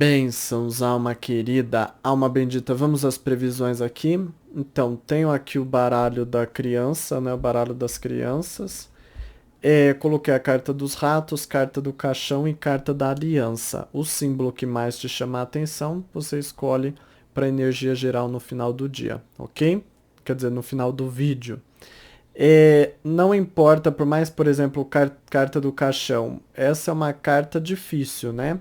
Bênçãos, alma querida, alma bendita. Vamos às previsões aqui. Então, tenho aqui o baralho da criança, né? O baralho das crianças. Coloquei a carta dos ratos, carta do caixão e carta da aliança. O símbolo que mais te chama a atenção, você escolhe para energia geral no final do dia, ok? Quer dizer, no final do vídeo. Não importa, por mais, por exemplo, carta do caixão. Essa é uma carta difícil, né?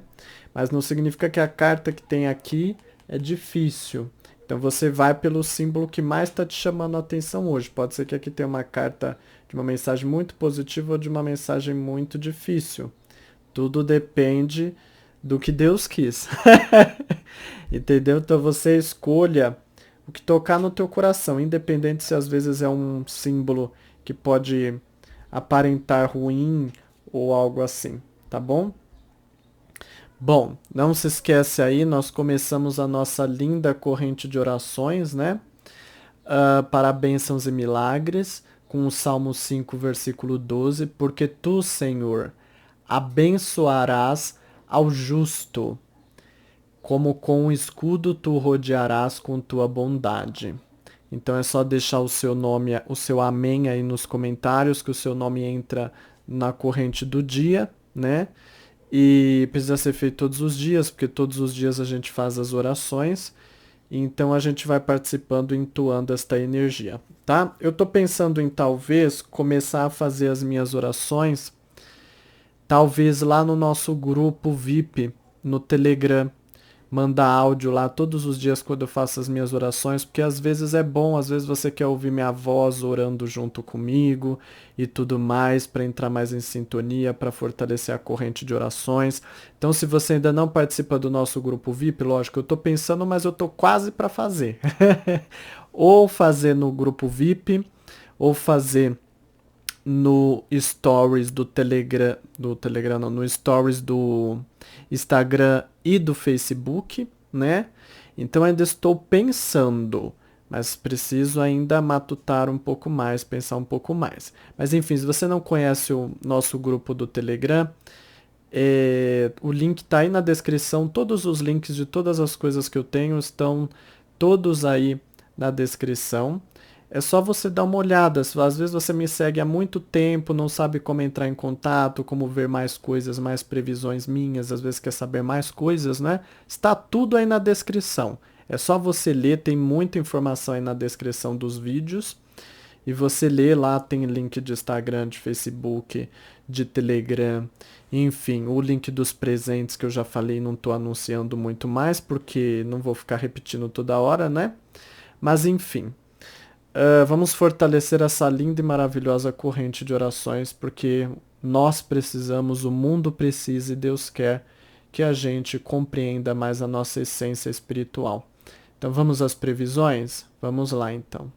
Mas não significa que a carta que tem aqui é difícil. Então você vai pelo símbolo que mais está te chamando a atenção hoje. Pode ser que aqui tenha uma carta de uma mensagem muito positiva ou de uma mensagem muito difícil. Tudo depende do que Deus quis. Entendeu? Então você escolha o que tocar no teu coração, independente se às vezes é um símbolo que pode aparentar ruim ou algo assim, tá bom? Bom, não se esquece aí, nós começamos a nossa linda corrente de orações, né? Para bênçãos e milagres, com o Salmo 5, versículo 12, porque tu, Senhor, abençoarás ao justo, como com um escudo tu rodearás com tua bondade. Então é só deixar o seu nome, o seu amém aí nos comentários, que o seu nome entra na corrente do dia, né? E precisa ser feito todos os dias, porque todos os dias a gente faz as orações. Então a gente vai participando, entoando esta energia, tá? Eu tô pensando em talvez começar a fazer as minhas orações, talvez lá no nosso grupo VIP, no Telegram, mandar áudio lá todos os dias quando eu faço as minhas orações, porque às vezes é bom, às vezes você quer ouvir minha voz orando junto comigo e tudo mais, para entrar mais em sintonia, para fortalecer a corrente de orações. Então, se você ainda não participa do nosso grupo VIP, lógico, eu tô pensando, mas eu tô quase para fazer. Ou fazer no grupo VIP, ou fazer no Stories do Telegram não, no Stories do Instagram e do Facebook, né? Então ainda estou pensando, mas preciso ainda matutar um pouco mais, pensar um pouco mais. Mas enfim, se você não conhece o nosso grupo do Telegram, o link está aí na descrição. Todos os links de todas as coisas que eu tenho estão todos aí na descrição. É só você dar uma olhada. Às vezes você me segue há muito tempo, não sabe como entrar em contato, como ver mais coisas, mais previsões minhas, às vezes quer saber mais coisas, né? Está tudo aí na descrição. É só você ler, tem muita informação aí na descrição dos vídeos. E você lê lá, tem link de Instagram, de Facebook, de Telegram, enfim, o link dos presentes que eu já falei, não estou anunciando muito mais, porque não vou ficar repetindo toda hora, né? Mas enfim, vamos fortalecer essa linda e maravilhosa corrente de orações, porque nós precisamos, o mundo precisa e Deus quer que a gente compreenda mais a nossa essência espiritual. Então vamos às previsões? Vamos lá então.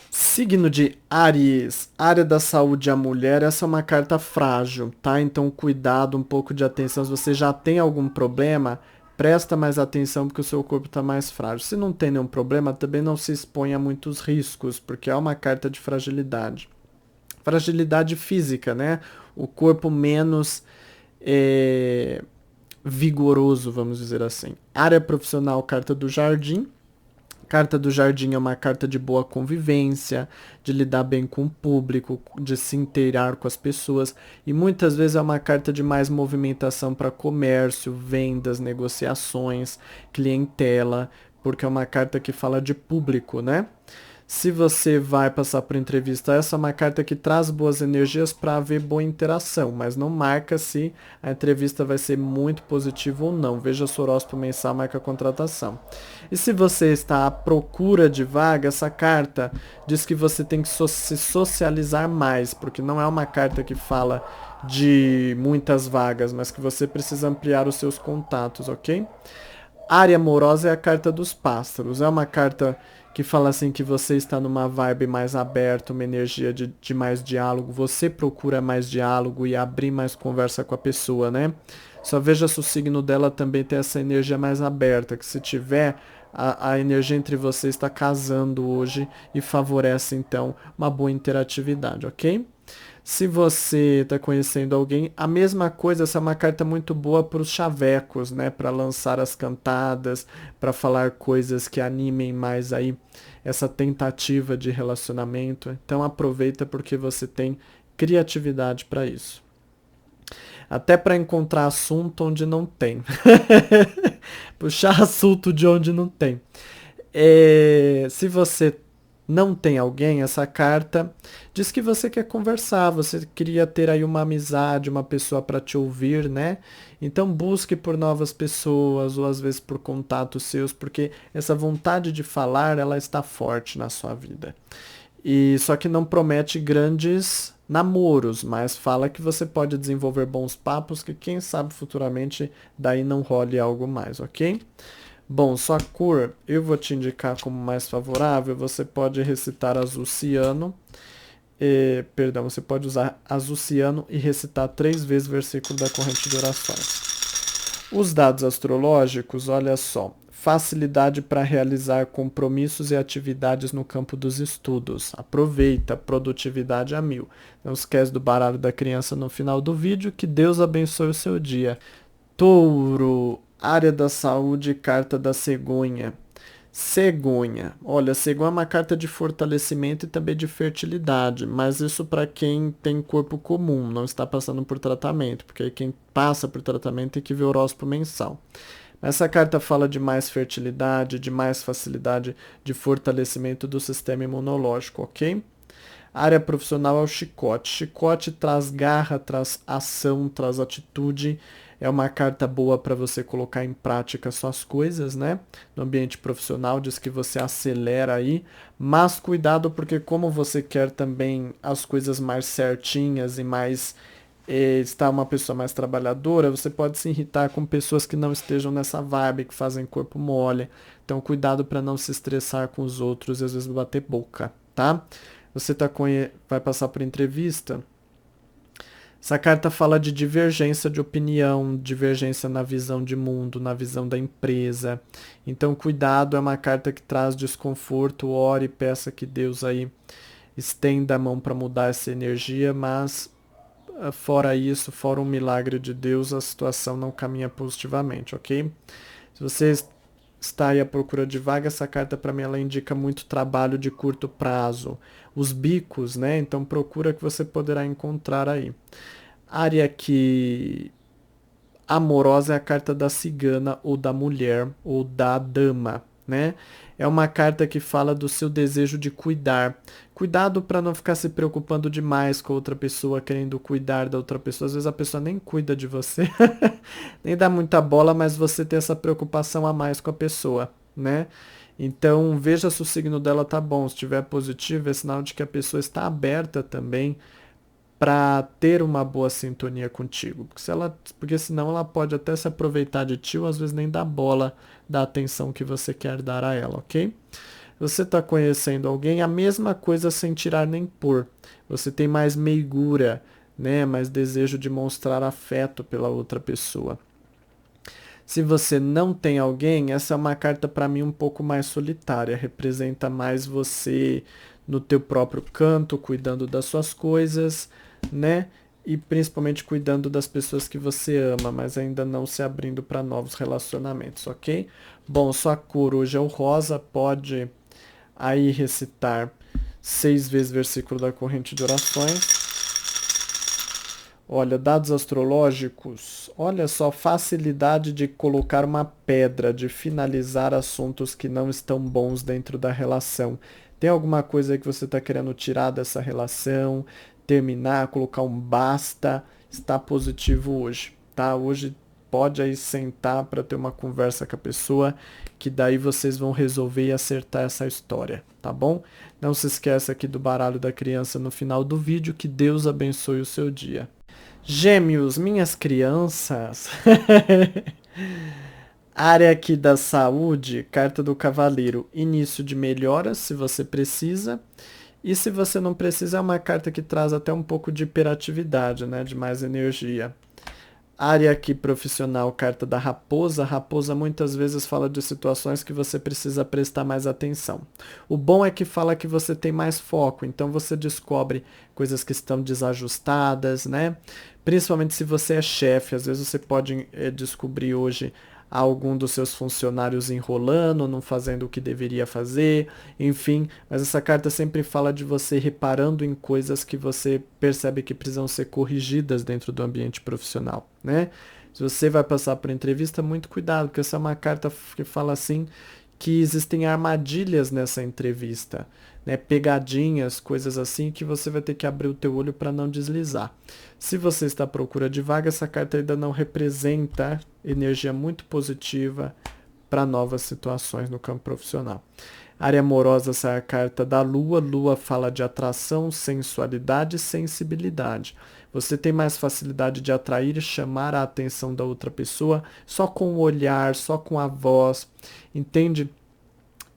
Signo de Áries, área da saúde a mulher, essa é uma carta frágil, tá? Então cuidado, um pouco de atenção. Se você já tem algum problema, presta mais atenção porque o seu corpo está mais frágil. Se não tem nenhum problema, também não se expõe a muitos riscos, porque é uma carta de fragilidade. Fragilidade física, né? O corpo menos vigoroso, vamos dizer assim. Área profissional, carta do jardim. Carta do jardim é uma carta de boa convivência, de lidar bem com o público, de se inteirar com as pessoas. E muitas vezes é uma carta de mais movimentação para comércio, vendas, negociações, clientela, porque é uma carta que fala de público, né? Se você vai passar por entrevista, essa é uma carta que traz boas energias para haver boa interação, mas não marca se a entrevista vai ser muito positiva ou não. Veja o horóscopo mensal, marca a contratação. E se você está à procura de vaga, essa carta diz que você tem que se socializar mais, porque não é uma carta que fala de muitas vagas, mas que você precisa ampliar os seus contatos, ok? Área amorosa é a carta dos pássaros. É uma carta que fala assim que você está numa vibe mais aberta, uma energia de mais diálogo. Você procura mais diálogo e abrir mais conversa com a pessoa, né? Só veja se o signo dela também tem essa energia mais aberta, que se tiver, a energia entre vocês está casando hoje e favorece então uma boa interatividade, ok? Se você está conhecendo alguém, a mesma coisa, essa é uma carta muito boa para os chavecos, né? Para lançar as cantadas, para falar coisas que animem mais aí essa tentativa de relacionamento. Então aproveita porque você tem criatividade para isso. Até para encontrar assunto onde não tem. Puxar assunto de onde não tem. Se você não tem alguém, essa carta diz que você quer conversar, você queria ter aí uma amizade, uma pessoa para te ouvir, né? Então busque por novas pessoas ou às vezes por contatos seus, porque essa vontade de falar, ela está forte na sua vida. E só que não promete grandes namoros, mas fala que você pode desenvolver bons papos, que quem sabe futuramente daí não role algo mais, ok? Bom, sua cor eu vou te indicar como mais favorável. Você pode recitar azul ciano. Perdão, você pode usar azul ciano e recitar 3 vezes o versículo da corrente de orações. Os dados astrológicos, olha só. Facilidade para realizar compromissos e atividades no campo dos estudos. Aproveita, produtividade a 1000. Não esquece do baralho da criança no final do vídeo. Que Deus abençoe o seu dia. Touro, área da saúde, carta da cegonha. Cegonha. Olha, cegonha é uma carta de fortalecimento e também de fertilidade, mas isso para quem tem corpo comum, não está passando por tratamento, porque aí quem passa por tratamento tem que ver o horóscopo mensal. Essa carta fala de mais fertilidade, de mais facilidade de fortalecimento do sistema imunológico, ok? A área profissional é o chicote. Chicote traz garra, traz ação, traz atitude. É uma carta boa para você colocar em prática suas coisas, né? No ambiente profissional diz que você acelera aí, mas cuidado porque como você quer também as coisas mais certinhas e mais está uma pessoa mais trabalhadora, você pode se irritar com pessoas que não estejam nessa vibe, que fazem corpo mole. Então cuidado para não se estressar com os outros e às vezes bater boca, tá? Você vai passar por entrevista. Essa carta fala de divergência de opinião, divergência na visão de mundo, na visão da empresa. Então, cuidado, é uma carta que traz desconforto. Ore e peça que Deus aí estenda a mão para mudar essa energia, mas fora isso, fora um milagre de Deus, a situação não caminha positivamente, ok? Se você está aí à procura de vaga, essa carta para mim ela indica muito trabalho de curto prazo. Os bicos, né? Então procura que você poderá encontrar aí. Área que amorosa é a carta da cigana ou da mulher ou da dama, né? É uma carta que fala do seu desejo de cuidar. Cuidado para não ficar se preocupando demais com a outra pessoa, querendo cuidar da outra pessoa. Às vezes a pessoa nem cuida de você, nem dá muita bola, mas você tem essa preocupação a mais com a pessoa, né? Então veja se o signo dela tá bom. Se estiver positivo, é sinal de que a pessoa está aberta também para ter uma boa sintonia contigo. Porque senão ela pode até se aproveitar de ti ou às vezes nem dar bola da atenção que você quer dar a ela, ok? Você está conhecendo alguém, a mesma coisa sem tirar nem pôr. Você tem mais meigura, né? Mais desejo de mostrar afeto pela outra pessoa. Se você não tem alguém, essa é uma carta para mim um pouco mais solitária. Representa mais você no teu próprio canto, cuidando das suas coisas, né? E principalmente cuidando das pessoas que você ama, mas ainda não se abrindo para novos relacionamentos, ok? Bom, sua cor hoje é o rosa, pode aí recitar 6 vezes o versículo da corrente de orações. Olha, dados astrológicos, olha só, facilidade de colocar uma pedra, de finalizar assuntos que não estão bons dentro da relação. Tem alguma coisa aí que você está querendo tirar dessa relação, terminar, colocar um basta, está positivo hoje, tá? Hoje pode aí sentar para ter uma conversa com a pessoa, que daí vocês vão resolver e acertar essa história, tá bom? Não se esqueça aqui do baralho da criança no final do vídeo, que Deus abençoe o seu dia. Gêmeos, minhas crianças. Área aqui da saúde, carta do cavaleiro, início de melhoras, se você precisa. E se você não precisa, é uma carta que traz até um pouco de hiperatividade, né? De mais energia. Área aqui profissional, carta da raposa. Raposa muitas vezes fala de situações que você precisa prestar mais atenção. O bom é que fala que você tem mais foco, então você descobre coisas que estão desajustadas, né? Principalmente se você é chefe, às vezes você pode descobrir hoje algum dos seus funcionários enrolando, não fazendo o que deveria fazer, enfim, mas essa carta sempre fala de você reparando em coisas que você percebe que precisam ser corrigidas dentro do ambiente profissional, né? Se você vai passar por entrevista, muito cuidado, porque essa é uma carta que fala assim que existem armadilhas nessa entrevista, né? Pegadinhas, coisas assim que você vai ter que abrir o teu olho para não deslizar. Se você está à procura de vaga, essa carta ainda não representa energia muito positiva para novas situações no campo profissional. Área amorosa, essa é a carta da Lua. Lua fala de atração, sensualidade e sensibilidade. Você tem mais facilidade de atrair e chamar a atenção da outra pessoa só com o olhar, só com a voz, entende?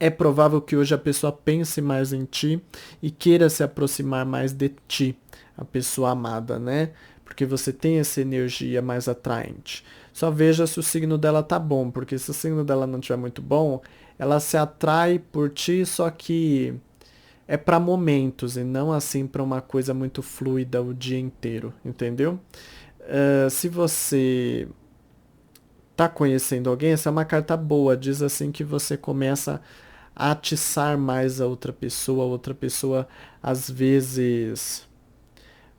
É provável que hoje a pessoa pense mais em ti e queira se aproximar mais de ti, a pessoa amada, né? Porque você tem essa energia mais atraente. Só veja se o signo dela tá bom, porque se o signo dela não estiver muito bom, ela se atrai por ti, só que é para momentos e não assim para uma coisa muito fluida o dia inteiro, entendeu? Se você tá conhecendo alguém, essa é uma carta boa, diz assim que você começa a atiçar mais a outra pessoa às vezes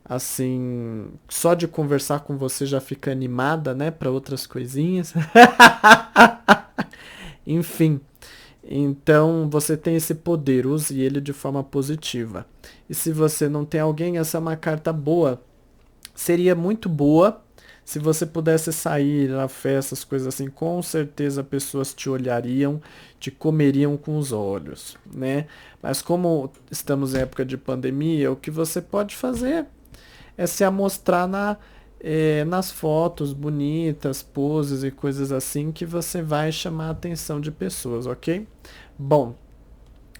assim, só de conversar com você já fica animada, né, para outras coisinhas. Enfim, então você tem esse poder, use ele de forma positiva. E se você não tem alguém, essa é uma carta boa. Seria muito boa se você pudesse sair na festa, as coisas assim, com certeza pessoas te olhariam, te comeriam com os olhos, né? Mas como estamos em época de pandemia, o que você pode fazer é se amostrar nas fotos bonitas, poses e coisas assim que você vai chamar a atenção de pessoas, ok? Bom,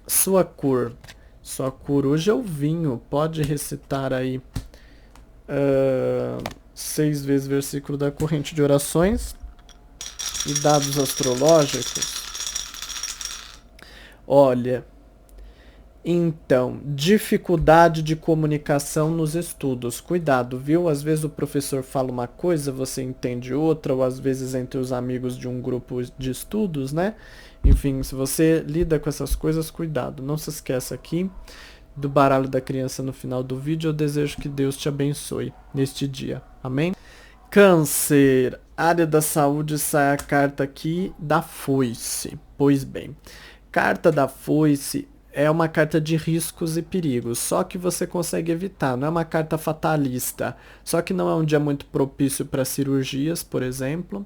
sua cor. Sua cor hoje é o vinho. Pode recitar aí 6 vezes versículo da corrente de orações e dados astrológicos. Olha, então, dificuldade de comunicação nos estudos. Cuidado, viu? Às vezes o professor fala uma coisa, você entende outra, ou às vezes entre os amigos de um grupo de estudos, né? Enfim, se você lida com essas coisas, cuidado. Não se esqueça aqui do baralho da criança no final do vídeo. Eu desejo que Deus te abençoe neste dia. Amém? Câncer, área da saúde, sai a carta aqui da foice. Pois bem, carta da foice é uma carta de riscos e perigos, só que você consegue evitar, não é uma carta fatalista, só que não é um dia muito propício para cirurgias, por exemplo,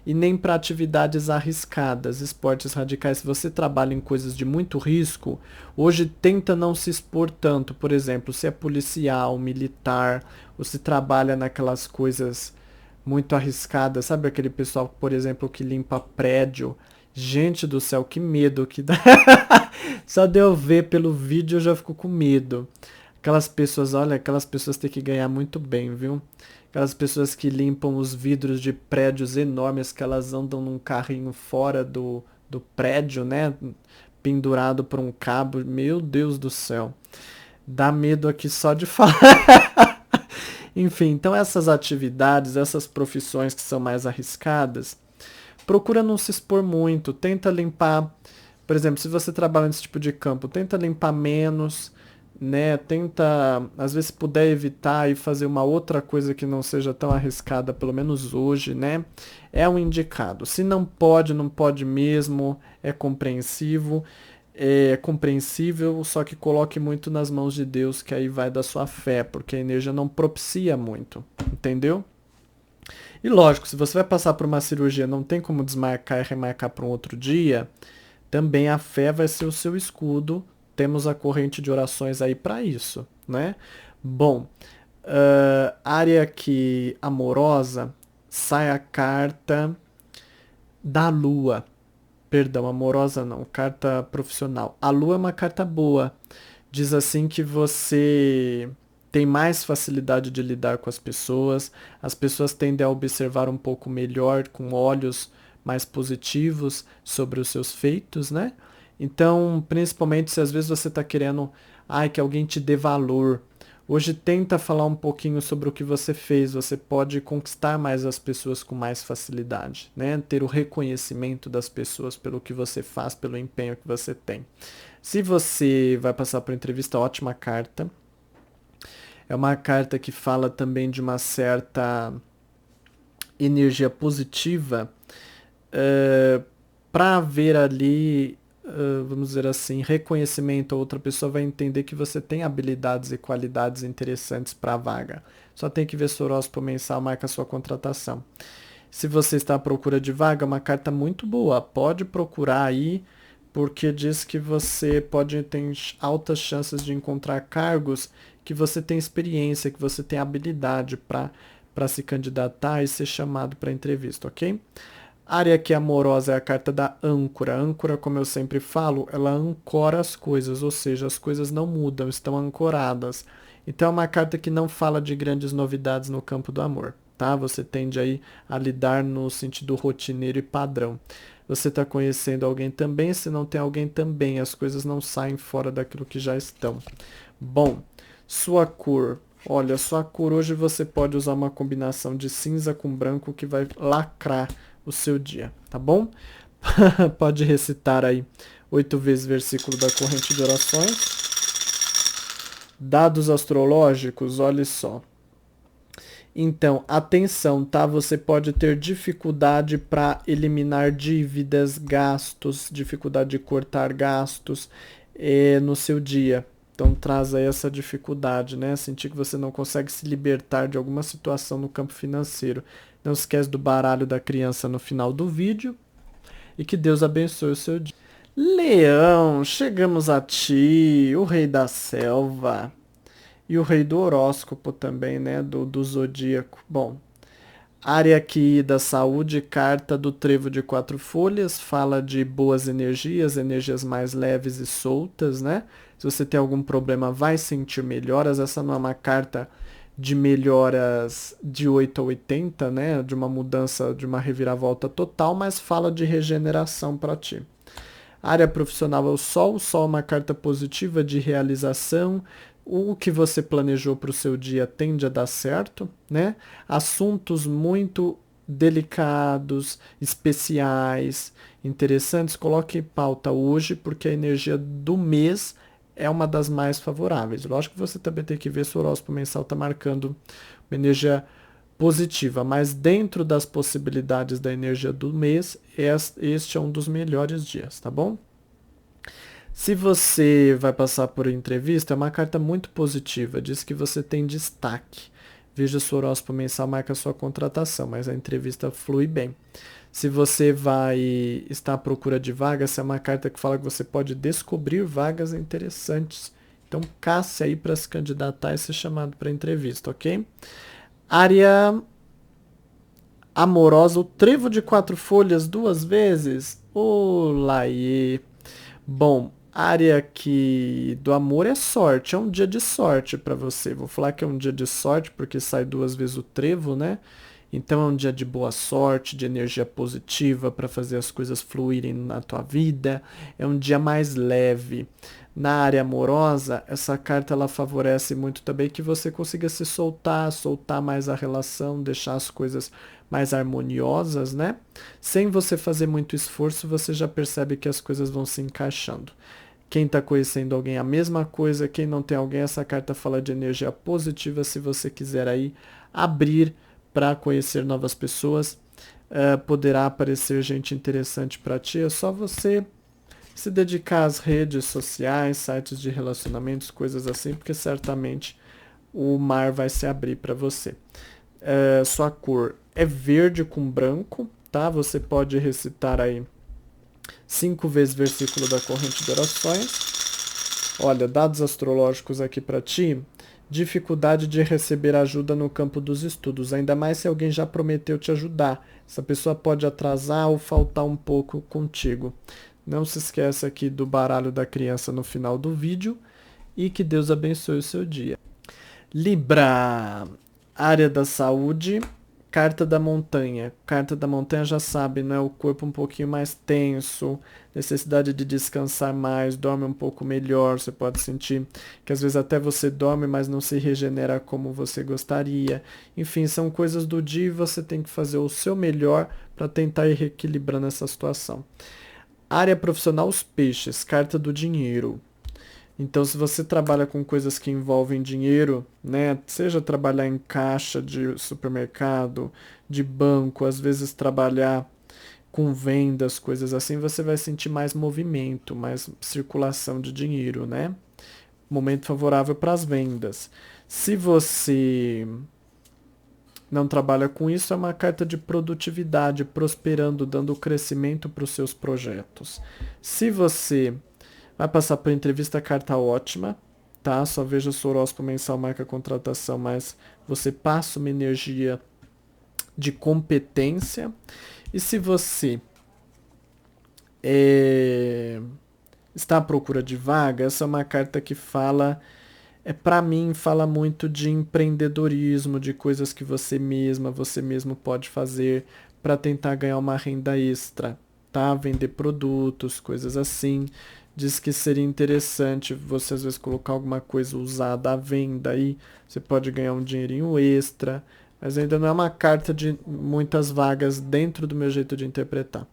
e nem para atividades arriscadas, esportes radicais. Se você trabalha em coisas de muito risco, hoje tenta não se expor tanto, por exemplo, se é policial, militar, ou se trabalha naquelas coisas muito arriscadas, sabe aquele pessoal, por exemplo, que limpa prédio. Gente do céu, que medo que dá. Só de eu ver pelo vídeo eu já fico com medo. Aquelas pessoas, olha, aquelas pessoas têm que ganhar muito bem, viu? Aquelas pessoas que limpam os vidros de prédios enormes, que elas andam num carrinho fora do prédio, né? Pendurado por um cabo. Meu Deus do céu. Dá medo aqui só de falar. Enfim, então essas atividades, essas profissões que são mais arriscadas, procura não se expor muito, tenta limpar, por exemplo, se você trabalha nesse tipo de campo, tenta limpar menos, né? Tenta, às vezes, se puder evitar e fazer uma outra coisa que não seja tão arriscada, pelo menos hoje, né? É um indicado. Se não pode, não pode mesmo, é compreensível, só que coloque muito nas mãos de Deus, que aí vai da sua fé, porque a energia não propicia muito, entendeu? E lógico, se você vai passar por uma cirurgia, não tem como desmarcar e remarcar para um outro dia, também a fé vai ser o seu escudo. Temos a corrente de orações aí para isso, né? Bom, área aqui amorosa, sai a carta da Lua. Perdão, amorosa não, carta profissional. A Lua é uma carta boa. Diz assim que você tem mais facilidade de lidar com as pessoas tendem a observar um pouco melhor, com olhos mais positivos sobre os seus feitos, né? Então, principalmente se às vezes você está querendo, que alguém te dê valor. Hoje tenta falar um pouquinho sobre o que você fez, você pode conquistar mais as pessoas com mais facilidade, né? Ter o reconhecimento das pessoas pelo que você faz, pelo empenho que você tem. Se você vai passar por entrevista, ótima carta. É uma carta que fala também de uma certa energia positiva, para haver ali, vamos dizer assim, reconhecimento. A outra pessoa vai entender que você tem habilidades e qualidades interessantes para a vaga. Só tem que ver seu horóscopo mensal, marca a sua contratação. Se você está à procura de vaga, é uma carta muito boa. Pode procurar aí, porque diz que você pode ter altas chances de encontrar cargos que você tem experiência, que você tem habilidade para se candidatar e ser chamado para entrevista, ok? A área aqui amorosa é a carta da âncora. A âncora, como eu sempre falo, ela ancora as coisas, ou seja, as coisas não mudam, estão ancoradas. Então é uma carta que não fala de grandes novidades no campo do amor, tá? Você tende aí a lidar no sentido rotineiro e padrão. Você está conhecendo alguém também, se não tem alguém também, as coisas não saem fora daquilo que já estão. Bom, sua cor. Olha, sua cor hoje você pode usar uma combinação de cinza com branco que vai lacrar o seu dia, tá bom? Pode recitar aí 8 vezes versículo da corrente de orações. Dados astrológicos, olha só. Então, atenção, tá? Você pode ter dificuldade para eliminar dívidas, gastos, dificuldade de cortar gastos no seu dia. Então, traz aí essa dificuldade, né? Sentir que você não consegue se libertar de alguma situação no campo financeiro. Não esquece do baralho da criança no final do vídeo. E que Deus abençoe o seu dia. Leão, chegamos a ti, o rei da selva. E o rei do horóscopo também, né? Do zodíaco. Bom, área aqui da saúde, carta do trevo de 4 folhas, fala de boas energias, energias mais leves e soltas, né? Se você tem algum problema, vai sentir melhoras. Essa não é uma carta de melhoras de 8 a 80, né? De uma mudança, de uma reviravolta total, mas fala de regeneração para ti. Área profissional é o Sol é uma carta positiva de realização. O que você planejou para o seu dia tende a dar certo, né? Assuntos muito delicados, especiais, interessantes, coloque em pauta hoje, porque a energia do mês é uma das mais favoráveis. Lógico que você também tem que ver se o horóscopo mensal está marcando uma energia positiva, mas dentro das possibilidades da energia do mês, este é um dos melhores dias, tá bom? Se você vai passar por entrevista, é uma carta muito positiva, diz que você tem destaque. Veja se o horóscopo mensal marca a sua contratação, mas a entrevista flui bem. Se você vai estar à procura de vagas, essa é uma carta que fala que você pode descobrir vagas interessantes. Então, casse aí para se candidatar e ser chamado para entrevista, ok? Área amorosa, o trevo de 4 folhas 2 vezes. Olaiê. Bom, área aqui do amor é sorte, é um dia de sorte para você. Vou falar que é um dia de sorte porque sai 2 vezes o trevo, né? Então é um dia de boa sorte, de energia positiva para fazer as coisas fluírem na tua vida. É um dia mais leve. Na área amorosa, essa carta ela favorece muito também que você consiga se soltar mais a relação, deixar as coisas mais harmoniosas, né? Sem você fazer muito esforço, você já percebe que as coisas vão se encaixando. Quem está conhecendo alguém, a mesma coisa. Quem não tem alguém, essa carta fala de energia positiva. Se você quiser aí abrir para conhecer novas pessoas, poderá aparecer gente interessante para ti. É só você se dedicar às redes sociais, sites de relacionamentos, coisas assim, porque certamente o mar vai se abrir para você. Sua cor é verde com branco, tá? Você pode recitar aí 5 vezes versículo da corrente de orações. Olha, dados astrológicos aqui para ti. Dificuldade de receber ajuda no campo dos estudos, ainda mais se alguém já prometeu te ajudar. Essa pessoa pode atrasar ou faltar um pouco contigo. Não se esqueça aqui do baralho da criança no final do vídeo e que Deus abençoe o seu dia. Libra, área da saúde, carta da montanha. Carta da montanha já sabe, né? O corpo um pouquinho mais tenso, necessidade de descansar mais, dorme um pouco melhor. Você pode sentir que às vezes até você dorme, mas não se regenera como você gostaria. Enfim, são coisas do dia e você tem que fazer o seu melhor para tentar ir reequilibrando essa situação. Área profissional, os peixes, carta do dinheiro. Então, se você trabalha com coisas que envolvem dinheiro, né, seja trabalhar em caixa de supermercado, de banco, às vezes trabalhar com vendas, coisas assim, você vai sentir mais movimento, mais circulação de dinheiro, né? Momento favorável para as vendas. Se você não trabalha com isso, é uma carta de produtividade, prosperando, dando crescimento para os seus projetos. Se você vai passar por entrevista, carta ótima, tá? Só veja o horóscopo mensal, marca a contratação, mas você passa uma energia de competência. E se você está à procura de vaga, essa é uma carta que fala, para mim, fala muito de empreendedorismo, de coisas que você mesmo pode fazer para tentar ganhar uma renda extra, tá? Vender produtos, coisas assim. Diz que seria interessante você às vezes colocar alguma coisa usada à venda aí, você pode ganhar um dinheirinho extra, mas ainda não é uma carta de muitas vagas dentro do meu jeito de interpretar.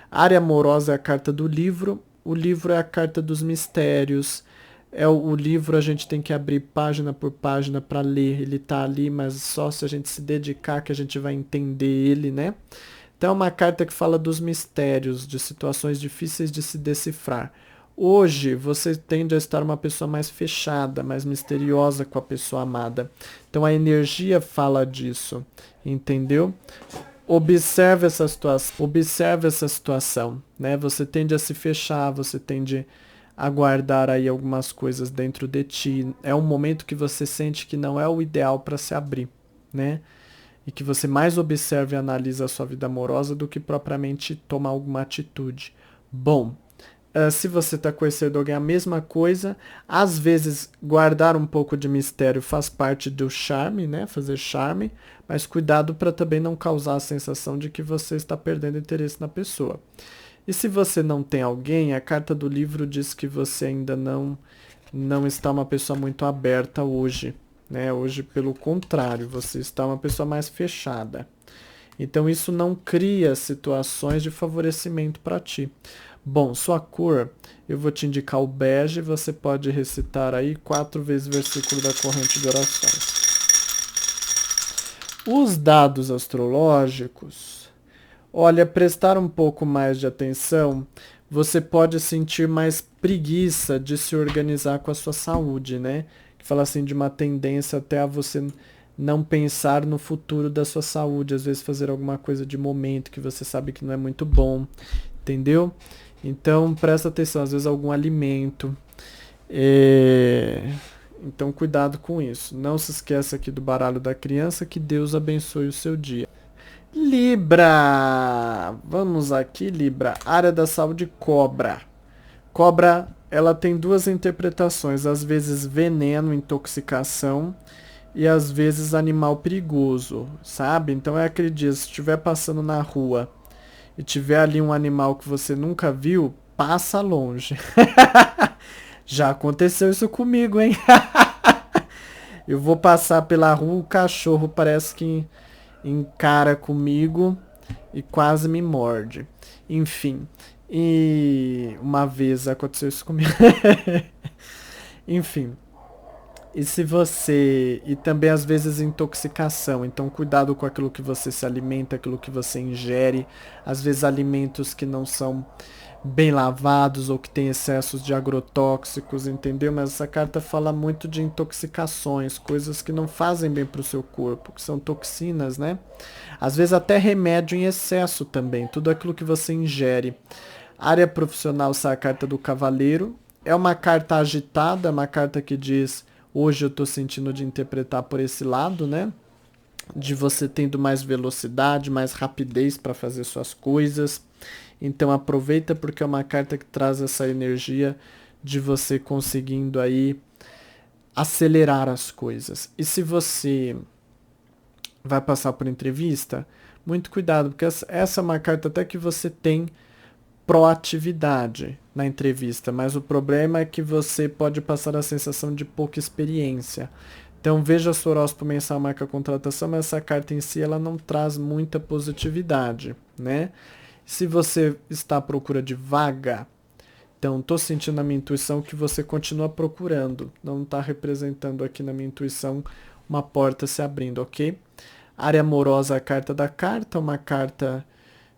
A área amorosa é a carta do livro, o livro é a carta dos mistérios, o livro a gente tem que abrir página por página para ler, ele tá ali, mas só se a gente se dedicar que a gente vai entender ele, né? Então é uma carta que fala dos mistérios, de situações difíceis de se decifrar. Hoje você tende a estar uma pessoa mais fechada, mais misteriosa com a pessoa amada. Então a energia fala disso, entendeu? Observe essa situação, né? Você tende a se fechar, você tende a guardar aí algumas coisas dentro de ti. É um momento que você sente que não é o ideal para se abrir, né? E que você mais observe e analisa a sua vida amorosa do que propriamente tomar alguma atitude. Bom, se você está conhecendo alguém, a mesma coisa. Às vezes, guardar um pouco de mistério faz parte do charme, né? Fazer charme, mas cuidado para também não causar a sensação de que você está perdendo interesse na pessoa. E se você não tem alguém, a carta do livro diz que você ainda não está uma pessoa muito aberta hoje, né? Hoje, pelo contrário, você está uma pessoa mais fechada. Então isso não cria situações de favorecimento para ti. Bom, sua cor, eu vou te indicar o bege, você pode recitar aí 4 vezes o versículo da corrente de orações. Os dados astrológicos, olha, prestar um pouco mais de atenção, você pode sentir mais preguiça de se organizar com a sua saúde, né? Que fala assim de uma tendência até a você não pensar no futuro da sua saúde, às vezes fazer alguma coisa de momento que você sabe que não é muito bom, entendeu? Então presta atenção, às vezes algum alimento. Então cuidado com isso. Não se esqueça aqui do baralho da criança, que Deus abençoe o seu dia. Libra! Vamos aqui, Libra. Área da saúde, cobra. Cobra, ela tem 2 interpretações. Às vezes veneno, intoxicação, e às vezes animal perigoso, sabe? Então é aquele dia, se estiver passando na rua e tiver ali um animal que você nunca viu, passa longe. Já aconteceu isso comigo, hein? Eu vou passar pela rua, o cachorro parece que encara comigo e quase me morde. Enfim, e uma vez aconteceu isso comigo. Enfim. E se você. E também às vezes intoxicação. Então cuidado com aquilo que você se alimenta, aquilo que você ingere. Às vezes alimentos que não são bem lavados ou que tem excessos de agrotóxicos, entendeu? Mas essa carta fala muito de intoxicações, coisas que não fazem bem para o seu corpo, que são toxinas, né? Às vezes até remédio em excesso também, tudo aquilo que você ingere. Área profissional, sai a carta do cavaleiro. É uma carta agitada, uma carta que diz, hoje eu estou sentindo de interpretar por esse lado, né? De você tendo mais velocidade, mais rapidez para fazer suas coisas. Então aproveita, porque é uma carta que traz essa energia de você conseguindo aí acelerar as coisas. E se você vai passar por entrevista, muito cuidado, porque essa é uma carta até que você tem proatividade na entrevista, mas o problema é que você pode passar a sensação de pouca experiência. Então veja se o horóscopo mensal marca a contratação, mas essa carta em si ela não traz muita positividade, né? Se você está à procura de vaga, então estou sentindo na minha intuição que você continua procurando, não está representando aqui na minha intuição uma porta se abrindo, ok? Área amorosa, a carta da carta, uma carta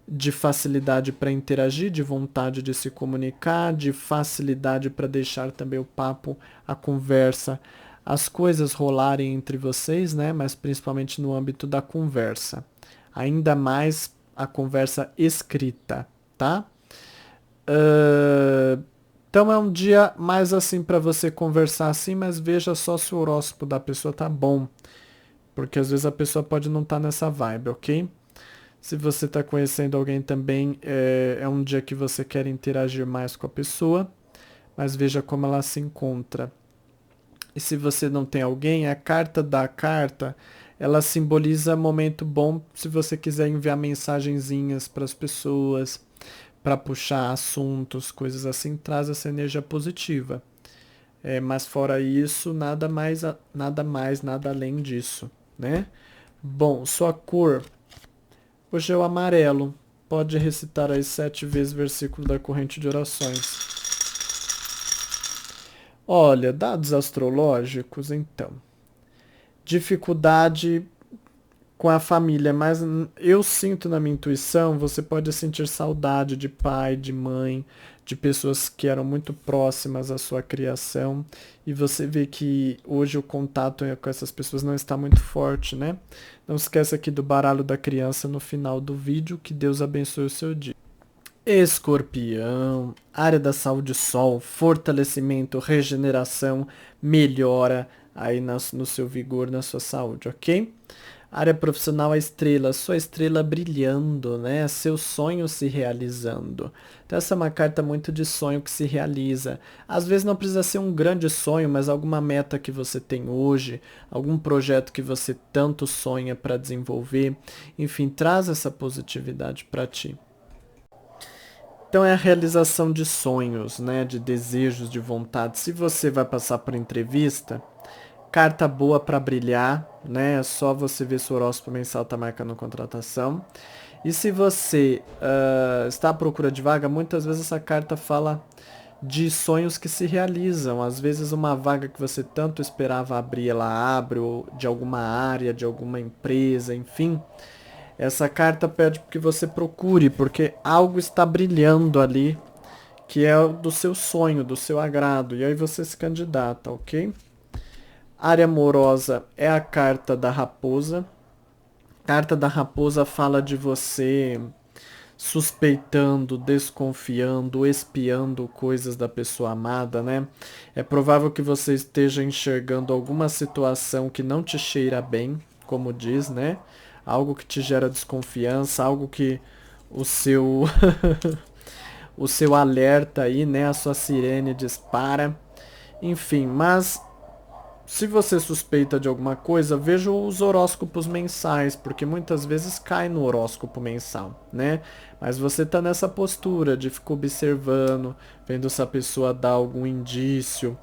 de facilidade para interagir, de vontade de se comunicar, de facilidade para deixar também o papo, a conversa, as coisas rolarem entre vocês, né? Mas principalmente no âmbito da conversa. Ainda mais a conversa escrita, tá? Então é um dia mais assim para você conversar assim, mas veja só se o horóscopo da pessoa tá bom. Porque às vezes a pessoa pode não estar nessa vibe, ok? Se você está conhecendo alguém também, é um dia que você quer interagir mais com a pessoa, mas veja como ela se encontra. E se você não tem alguém, a carta da carta, ela simboliza momento bom se você quiser enviar mensagenzinhas para as pessoas, para puxar assuntos, coisas assim, traz essa energia positiva. Mas fora isso, nada mais, nada além disso, né? Bom, sua cor hoje é o amarelo. Pode recitar aí 7 vezes o versículo da corrente de orações. Olha, dados astrológicos, então. Dificuldade com a família, mas eu sinto na minha intuição, você pode sentir saudade de pai, de mãe, de pessoas que eram muito próximas à sua criação, e você vê que hoje o contato com essas pessoas não está muito forte, né? Não esqueça aqui do baralho da criança no final do vídeo, que Deus abençoe o seu dia. Escorpião, área da saúde, sol, fortalecimento, regeneração, melhora aí no seu vigor, na sua saúde, ok? Área profissional, a estrela, sua estrela brilhando, né? Seu sonho se realizando. Então essa é uma carta muito de sonho que se realiza. Às vezes não precisa ser um grande sonho, mas alguma meta que você tem hoje, algum projeto que você tanto sonha para desenvolver, enfim, traz essa positividade para ti. Então é a realização de sonhos, né? De desejos, de vontade. Se você vai passar por entrevista, carta boa para brilhar, né? É só você ver se o horóscopo mensal está marcando contratação. E se você está à procura de vaga, muitas vezes essa carta fala de sonhos que se realizam. Às vezes uma vaga que você tanto esperava abrir, ela abre, ou de alguma área, de alguma empresa, enfim. Essa carta pede que você procure, porque algo está brilhando ali, que é do seu sonho, do seu agrado. E aí você se candidata, ok? Área amorosa é a carta da raposa. Carta da raposa fala de você suspeitando, desconfiando, espiando coisas da pessoa amada, né? É provável que você esteja enxergando alguma situação que não te cheira bem, como diz, né? Algo que te gera desconfiança, algo que o seu o seu alerta aí, né, a sua sirene dispara. Enfim, mas se você suspeita de alguma coisa, veja os horóscopos mensais, porque muitas vezes cai no horóscopo mensal, né? Mas você tá nessa postura de ficar observando, vendo se a pessoa dá algum indício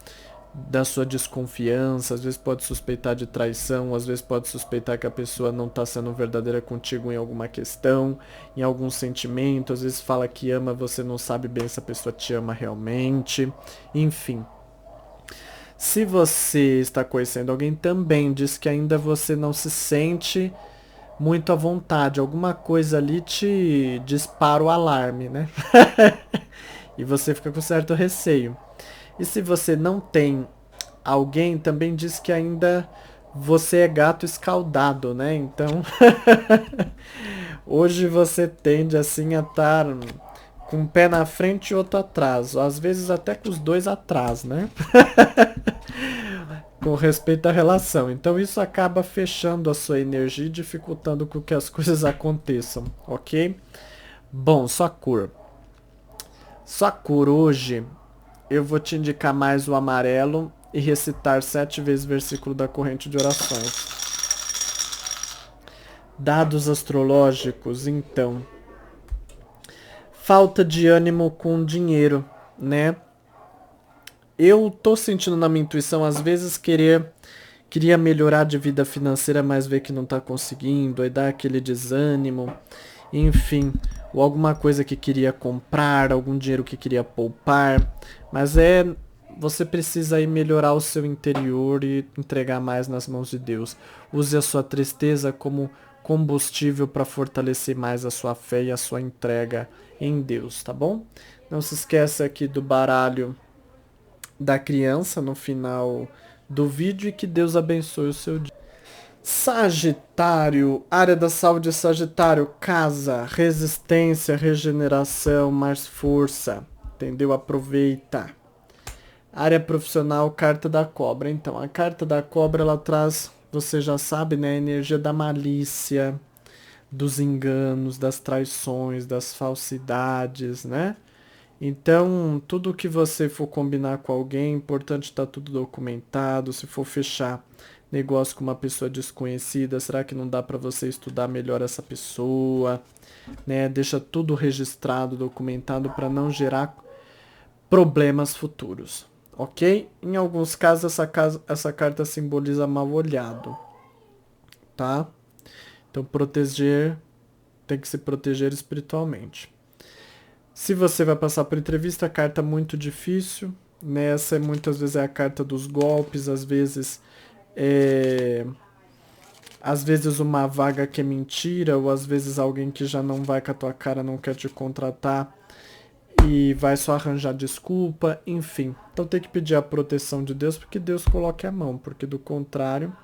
da sua desconfiança, às vezes pode suspeitar de traição, às vezes pode suspeitar que a pessoa não está sendo verdadeira contigo em alguma questão, em algum sentimento, às vezes fala que ama, você não sabe bem se a pessoa te ama realmente, enfim. Se você está conhecendo alguém, também diz que ainda você não se sente muito à vontade, alguma coisa ali te dispara o alarme, né? E você fica com certo receio. E se você não tem alguém, também diz que ainda você é gato escaldado, né? Então, hoje você tende assim a estar com um pé na frente e outro atrás, às vezes até com os dois atrás, né? Com respeito à relação. Então isso acaba fechando a sua energia e dificultando com que as coisas aconteçam, ok? Bom, sua cor. Sua cor hoje, eu vou te indicar mais o amarelo e recitar 7 vezes o versículo da corrente de orações. Dados astrológicos, então. Falta de ânimo com dinheiro, né? Eu tô sentindo na minha intuição, às vezes, queria melhorar de vida financeira, mas ver que não tá conseguindo, aí dá aquele desânimo, enfim, ou alguma coisa que queria comprar, algum dinheiro que queria poupar, mas você precisa aí melhorar o seu interior e entregar mais nas mãos de Deus. Use a sua tristeza como combustível para fortalecer mais a sua fé e a sua entrega em Deus, tá bom? Não se esqueça aqui do baralho da criança no final do vídeo e que Deus abençoe o seu dia. Sagitário, área da saúde. Sagitário, casa, resistência, regeneração, mais força, entendeu? Aproveita. Área profissional, carta da cobra. Então, a carta da cobra, ela traz, você já sabe, né, a energia da malícia, dos enganos, das traições, das falsidades, né? Então, tudo que você for combinar com alguém, é importante estar tudo documentado. Se for fechar negócio com uma pessoa desconhecida, será que não dá para você estudar melhor essa pessoa, né? Deixa tudo registrado, documentado para não gerar problemas futuros, ok? Em alguns casos, essa carta simboliza mal olhado, tá? Então, tem que se proteger espiritualmente. Se você vai passar por entrevista, a carta é muito difícil, né? Essa muitas vezes é a carta dos golpes, às vezes uma vaga que é mentira, ou às vezes alguém que já não vai com a tua cara, não quer te contratar e vai só arranjar desculpa, enfim. Então tem que pedir a proteção de Deus, porque Deus coloque a mão, porque do contrário,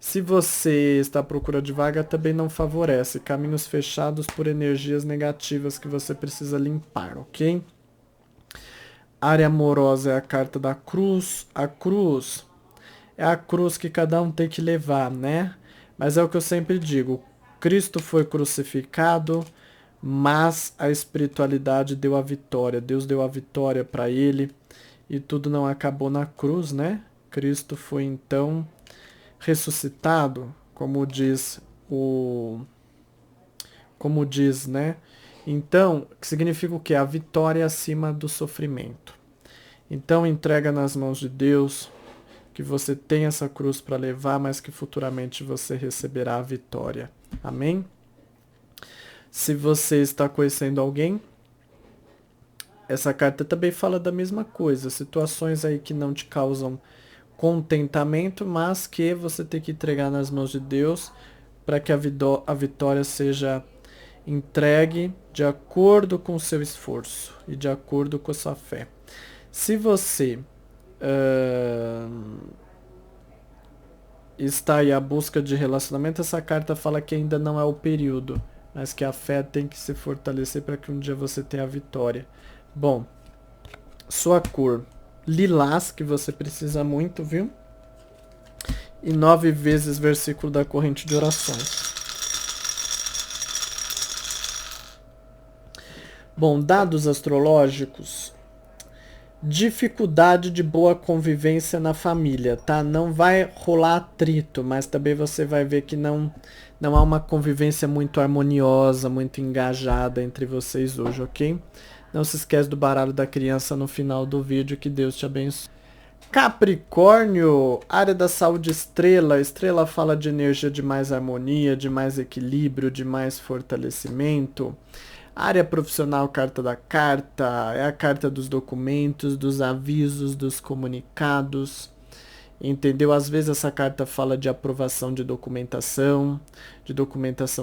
se você está à procura de vaga, também não favorece. Caminhos fechados por energias negativas que você precisa limpar, ok? Área amorosa é a carta da cruz. A cruz é a cruz que cada um tem que levar, né? Mas é o que eu sempre digo. Cristo foi crucificado, mas a espiritualidade deu a vitória. Deus deu a vitória para ele e tudo não acabou na cruz, né? Cristo foi então ressuscitado, como diz, né? Então, que significa o quê? A vitória acima do sofrimento. Então, entrega nas mãos de Deus, que você tem essa cruz para levar, mas que futuramente você receberá a vitória. Amém? Se você está conhecendo alguém, essa carta também fala da mesma coisa. Situações aí que não te causam contentamento, mas que você tem que entregar nas mãos de Deus para que a vitória seja entregue de acordo com o seu esforço e de acordo com a sua fé. Se você está aí à busca de relacionamento, essa carta fala que ainda não é o período, mas que a fé tem que se fortalecer para que um dia você tenha a vitória. Bom, sua cor lilás, que você precisa muito, viu? E 9 vezes versículo da corrente de orações. Bom, dados astrológicos. Dificuldade de boa convivência na família, tá? Não vai rolar atrito, mas também você vai ver que não há uma convivência muito harmoniosa, muito engajada entre vocês hoje, ok? Não se esquece do baralho da criança no final do vídeo, que Deus te abençoe. Capricórnio, área da saúde estrela. Estrela fala de energia de mais harmonia, de mais equilíbrio, de mais fortalecimento. Área profissional, carta da carta, é a carta dos documentos, dos avisos, dos comunicados. Entendeu? Às vezes essa carta fala de aprovação de documentação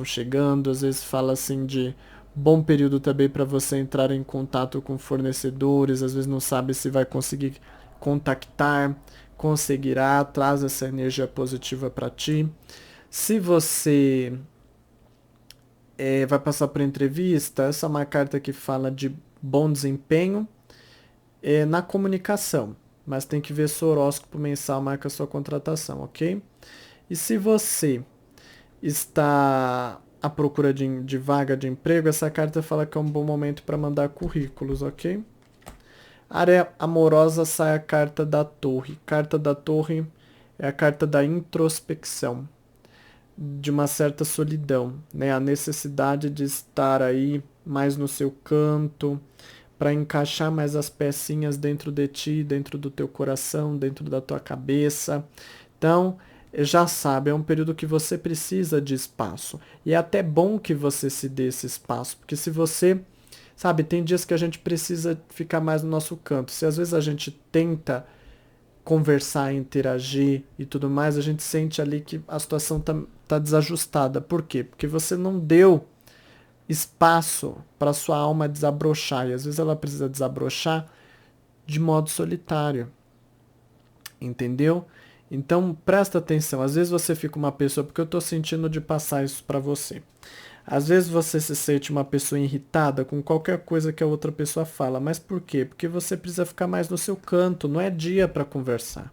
chegando, às vezes fala assim de bom período também para você entrar em contato com fornecedores, às vezes não sabe se vai conseguir contactar, conseguirá, traz essa energia positiva para ti. Se você vai passar por entrevista, essa é uma carta que fala de bom desempenho na comunicação, mas tem que ver se o horóscopo mensal marca a sua contratação, ok? E se você está à procura de vaga de emprego, essa carta fala que é um bom momento para mandar currículos, ok? Área amorosa sai a carta da torre. Carta da torre é a carta da introspecção, de uma certa solidão, né? A necessidade de estar aí mais no seu canto, para encaixar mais as pecinhas dentro de ti, dentro do teu coração, dentro da tua cabeça. Então, já sabe, é um período que você precisa de espaço. E é até bom que você se dê esse espaço, porque se você, sabe, tem dias que a gente precisa ficar mais no nosso canto. Se às vezes a gente tenta conversar, interagir e tudo mais, a gente sente ali que a situação tá desajustada. Por quê? Porque você não deu espaço para sua alma desabrochar. E às vezes ela precisa desabrochar de modo solitário. Entendeu? Então presta atenção. Às vezes você fica uma pessoa, porque eu tô sentindo de passar isso para você. Às vezes você se sente uma pessoa irritada com qualquer coisa que a outra pessoa fala. Mas por quê? Porque você precisa ficar mais no seu canto. Não é dia para conversar.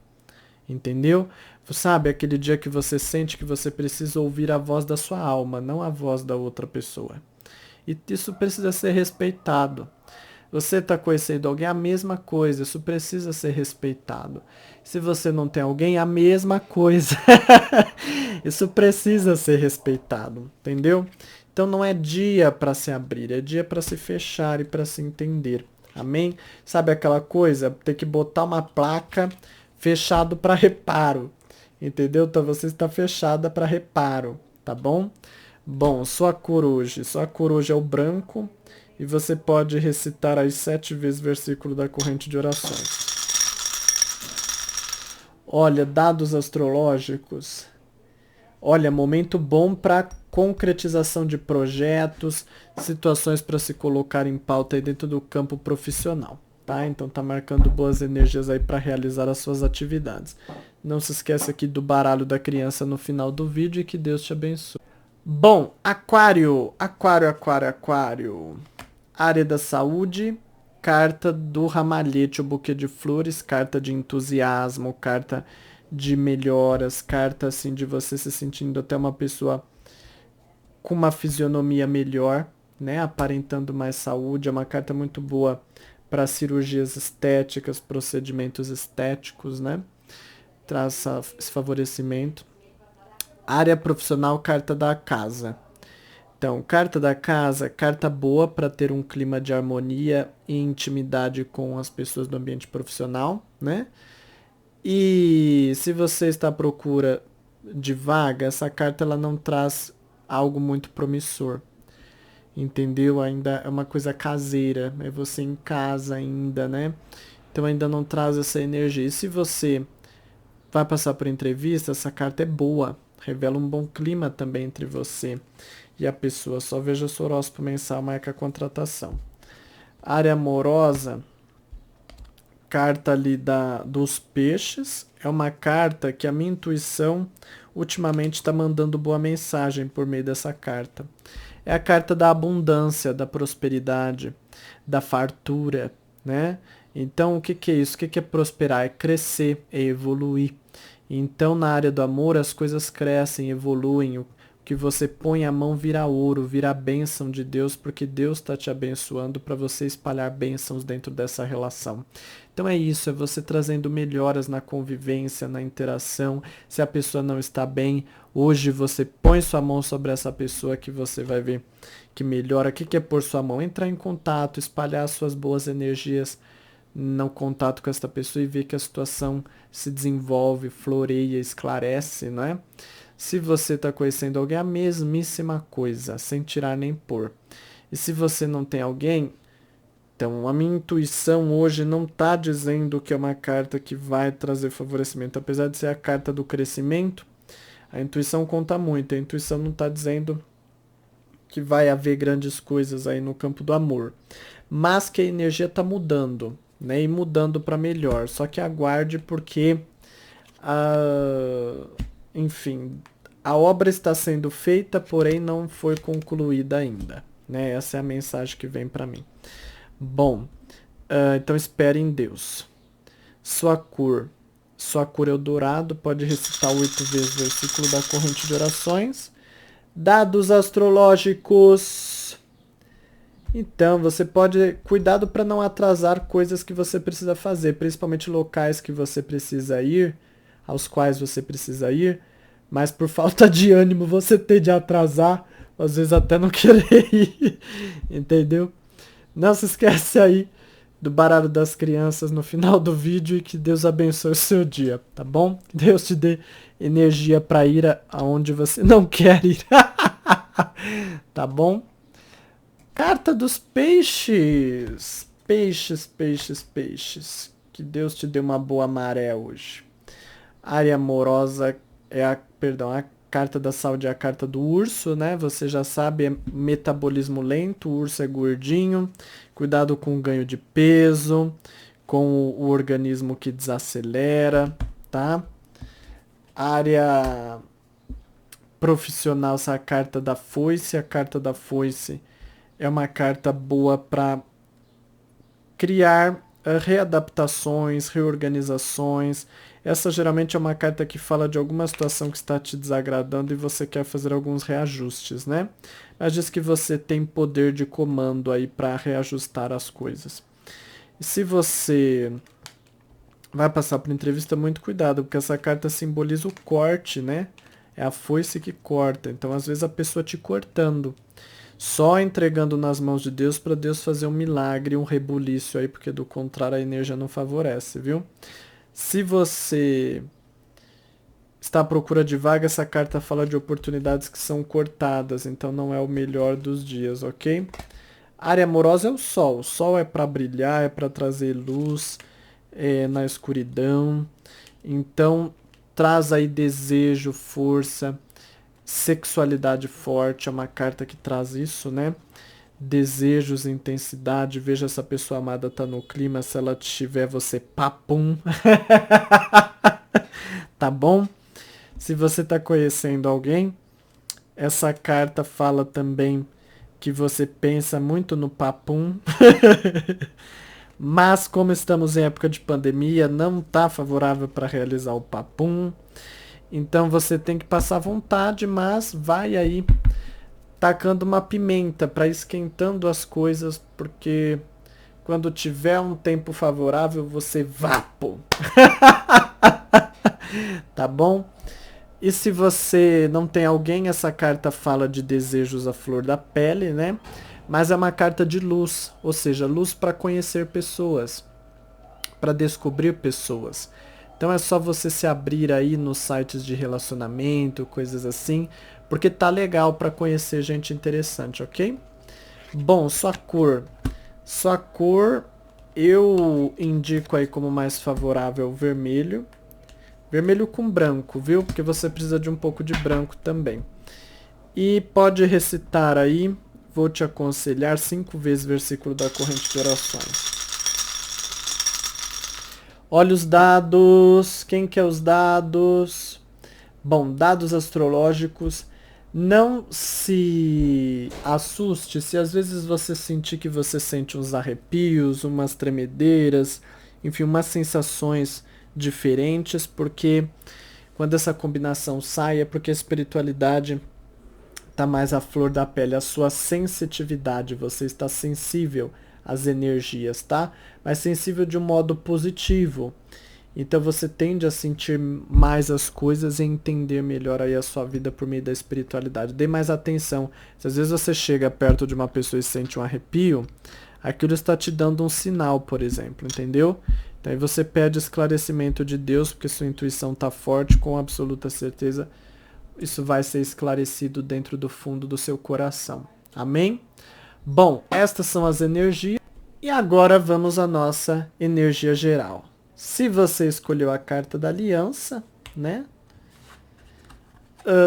Entendeu? Sabe, aquele dia que você sente que você precisa ouvir a voz da sua alma, não a voz da outra pessoa. E isso precisa ser respeitado. Você está conhecendo alguém, a mesma coisa, isso precisa ser respeitado. Se você não tem alguém, a mesma coisa. Isso precisa ser respeitado, entendeu? Então não é dia para se abrir, é dia para se fechar e para se entender. Amém? Sabe aquela coisa? Ter que botar uma placa fechado para reparo. Entendeu? Então você está fechada para reparo, tá bom? Bom, sua cor hoje é o branco e você pode recitar aí 7 vezes o versículo da corrente de orações. Olha, dados astrológicos. Olha, momento bom para concretização de projetos, situações para se colocar em pauta aí dentro do campo profissional, tá? Então tá marcando boas energias aí para realizar as suas atividades. Não se esqueça aqui do baralho da criança no final do vídeo e que Deus te abençoe. Bom, aquário. Área da saúde, carta do ramalhete, o buquê de flores, carta de entusiasmo, carta de melhoras, carta assim de você se sentindo até uma pessoa com uma fisionomia melhor, né, aparentando mais saúde. É uma carta muito boa para cirurgias estéticas, procedimentos estéticos, né? Traz esse favorecimento. Área profissional, carta da casa. Então, carta da casa, carta boa para ter um clima de harmonia e intimidade com as pessoas do ambiente profissional, né? E se você está à procura de vaga, essa carta ela não traz algo muito promissor. Entendeu? Ainda é uma coisa caseira, é você em casa ainda, né? Então ainda não traz essa energia. E se você vai passar por entrevista, essa carta é boa, revela um bom clima também entre você e a pessoa. Só veja o seu horóscopo mensal, marca a contratação. Área amorosa, carta ali dos peixes, é uma carta que a minha intuição ultimamente está mandando boa mensagem por meio dessa carta. É a carta da abundância, da prosperidade, da fartura, né? Então, o que que é isso? O que que é prosperar? É crescer, é evoluir. Então, na área do amor, as coisas crescem, evoluem. O que você põe a mão vira ouro, vira a bênção de Deus, porque Deus está te abençoando para você espalhar bênçãos dentro dessa relação. Então é isso, é você trazendo melhoras na convivência, na interação. Se a pessoa não está bem, hoje você põe sua mão sobre essa pessoa que você vai ver que melhora. O que é pôr sua mão? Entrar em contato, espalhar suas boas energias no contato com esta pessoa e ver que a situação se desenvolve, floreia, esclarece, não é? Se você está conhecendo alguém, a mesmíssima coisa, sem tirar nem pôr. E se você não tem alguém, então a minha intuição hoje não está dizendo que é uma carta que vai trazer favorecimento. Apesar de ser a carta do crescimento, a intuição conta muito. A intuição não está dizendo que vai haver grandes coisas aí no campo do amor. Mas que a energia está mudando, né? E mudando para melhor. Só que aguarde porque enfim, a obra está sendo feita, porém não foi concluída ainda, né? Essa é a mensagem que vem para mim. Bom, então espere em Deus. Sua cor é o dourado, pode recitar 8 vezes o versículo da corrente de orações. Dados astrológicos. Então, você pode cuidado para não atrasar coisas que você precisa fazer, principalmente locais que você precisa ir, aos quais você precisa ir, mas por falta de ânimo você tende a atrasar, às vezes até não querer ir, entendeu? Não se esquece aí do baralho das crianças no final do vídeo e que Deus abençoe o seu dia, tá bom? Que Deus te dê energia para ir aonde você não quer ir, tá bom? Carta dos peixes. Peixes, peixes, peixes. Que Deus te dê uma boa maré hoje. Área amorosa é a carta da saúde é a carta do urso, né? Você já sabe, é metabolismo lento, o urso é gordinho. Cuidado com o ganho de peso, com o organismo que desacelera, tá? Área profissional, essa é a carta da foice. A carta da foice é uma carta boa para criar readaptações, reorganizações. Essa geralmente é uma carta que fala de alguma situação que está te desagradando e você quer fazer alguns reajustes, né? Mas diz que você tem poder de comando aí para reajustar as coisas. E se você vai passar por entrevista, muito cuidado, porque essa carta simboliza o corte, né? É a foice que corta. Então, às vezes, a pessoa te cortando. Só entregando nas mãos de Deus para Deus fazer um milagre, um rebuliço aí, porque do contrário a energia não favorece, viu? Se você está à procura de vaga, essa carta fala de oportunidades que são cortadas, então não é o melhor dos dias, ok? Área amorosa é o sol. O sol é para brilhar, é para trazer luz na escuridão. Então traz aí desejo, força, sexualidade forte, é uma carta que traz isso, né? Desejos, intensidade, veja se a pessoa amada tá no clima, se ela tiver, você papum. Tá bom? Se você tá conhecendo alguém, essa carta fala também que você pensa muito no papum. Mas como estamos em época de pandemia, não tá favorável para realizar o papum. Então você tem que passar vontade, mas vai aí tacando uma pimenta para esquentando as coisas, porque quando tiver um tempo favorável, você vapo. Tá bom? E se você não tem alguém, essa carta fala de desejos à flor da pele, né? Mas é uma carta de luz, ou seja, luz para conhecer pessoas, para descobrir pessoas. Então é só você se abrir aí nos sites de relacionamento, coisas assim, porque tá legal para conhecer gente interessante, ok? Bom, sua cor. Sua cor eu indico aí como mais favorável o vermelho. Vermelho com branco, viu? Porque você precisa de um pouco de branco também. E pode recitar aí, vou te aconselhar 5 vezes o versículo da corrente de orações. Olha os dados. Quem quer os dados? Bom, dados astrológicos. Não se assuste se às vezes você sentir que você sente uns arrepios, umas tremedeiras, enfim, umas sensações diferentes, porque quando essa combinação sai é porque a espiritualidade está mais à flor da pele, a sua sensitividade, você está sensível às energias, tá? Mas sensível de um modo positivo. Então você tende a sentir mais as coisas e entender melhor aí a sua vida por meio da espiritualidade. Dê mais atenção. Se às vezes você chega perto de uma pessoa e sente um arrepio, aquilo está te dando um sinal, por exemplo, entendeu? Então aí você pede esclarecimento de Deus, porque sua intuição está forte, com absoluta certeza isso vai ser esclarecido dentro do fundo do seu coração. Amém? Bom, estas são as energias. E agora vamos à nossa energia geral. Se você escolheu a carta da aliança, né?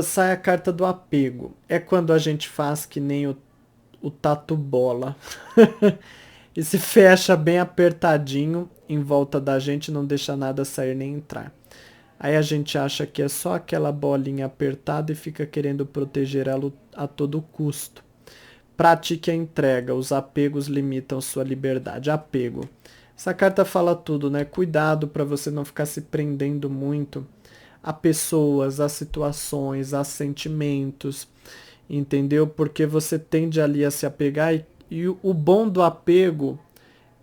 Sai a carta do apego. É quando a gente faz que nem o tatu bola. E se fecha bem apertadinho em volta da gente, não deixa nada sair nem entrar. Aí a gente acha que é só aquela bolinha apertada e fica querendo proteger ela a todo custo. Pratique a entrega, os apegos limitam sua liberdade. Apego. Essa carta fala tudo, né? Cuidado para você não ficar se prendendo muito a pessoas, a situações, a sentimentos, entendeu? Porque você tende ali a se apegar E o bom do apego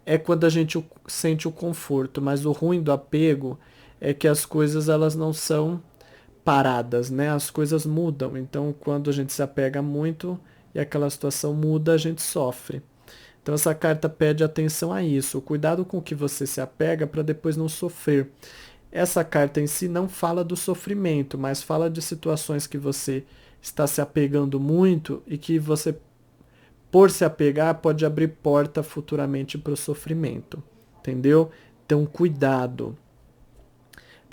é quando a gente sente o conforto, mas o ruim do apego é que as coisas elas não são paradas, né? As coisas mudam. Então, quando a gente se apega muito e aquela situação muda, a gente sofre. Então, essa carta pede atenção a isso. Cuidado com o que você se apega para depois não sofrer. Essa carta em si não fala do sofrimento, mas fala de situações que você está se apegando muito e que você, por se apegar, pode abrir porta futuramente para o sofrimento. Entendeu? Então, cuidado.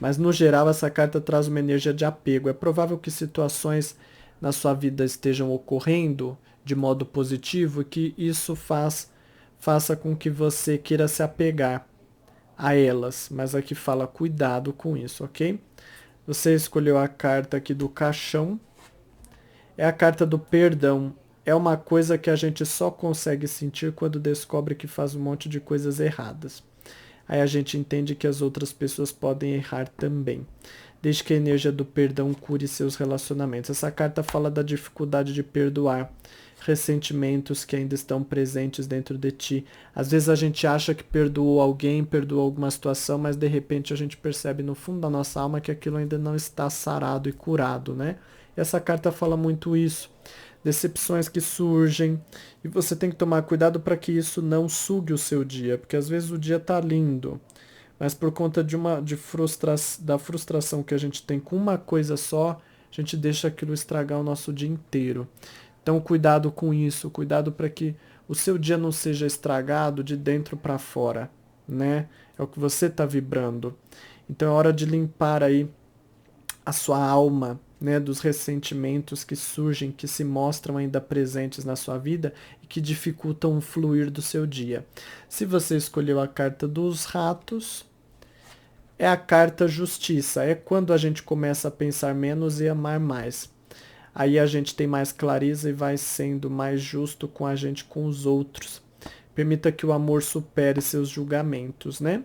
Mas no geral, essa carta traz uma energia de apego. É provável que situações na sua vida estejam ocorrendo de modo positivo e que isso faça com que você queira se apegar a elas. Mas aqui fala cuidado com isso, ok? Você escolheu a carta aqui do caixão. É a carta do perdão. É uma coisa que a gente só consegue sentir quando descobre que faz um monte de coisas erradas. Aí a gente entende que as outras pessoas podem errar também, desde que a energia do perdão cure seus relacionamentos. Essa carta fala da dificuldade de perdoar ressentimentos que ainda estão presentes dentro de ti. Às vezes a gente acha que perdoou alguém, perdoou alguma situação, mas de repente a gente percebe no fundo da nossa alma que aquilo ainda não está sarado e curado, né? E essa carta fala muito isso. Decepções que surgem, e você tem que tomar cuidado para que isso não sugue o seu dia, porque às vezes o dia tá lindo, mas por conta da frustração que a gente tem com uma coisa só, a gente deixa aquilo estragar o nosso dia inteiro. Então cuidado com isso, cuidado para que o seu dia não seja estragado de dentro para fora, né? É o que você está vibrando. Então é hora de limpar aí a sua alma, né, dos ressentimentos que surgem, que se mostram ainda presentes na sua vida e que dificultam o fluir do seu dia. Se você escolheu a carta dos ratos, é a carta justiça. É quando a gente começa a pensar menos e amar mais. Aí a gente tem mais clareza e vai sendo mais justo com a gente, com os outros. Permita que o amor supere seus julgamentos, né?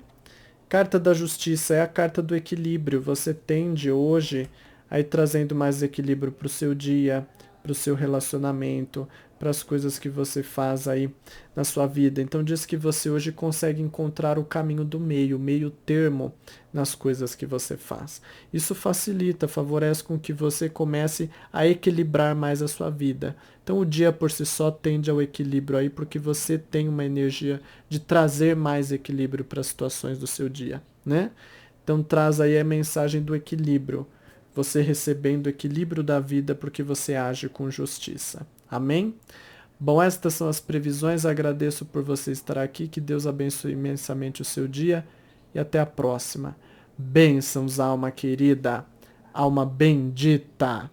Carta da Justiça é a carta do equilíbrio. Você tende hoje a ir trazendo mais equilíbrio para o seu dia, para o seu relacionamento, para as coisas que você faz aí na sua vida. Então diz que você hoje consegue encontrar o caminho do meio, o meio termo nas coisas que você faz. Isso facilita, favorece com que você comece a equilibrar mais a sua vida. Então o dia por si só tende ao equilíbrio aí, porque você tem uma energia de trazer mais equilíbrio para as situações do seu dia, né? Então traz aí a mensagem do equilíbrio. Você recebendo o equilíbrio da vida porque você age com justiça. Amém? Bom, estas são as previsões. Agradeço por você estar aqui. Que Deus abençoe imensamente o seu dia e até a próxima. Bênçãos, alma querida, alma bendita.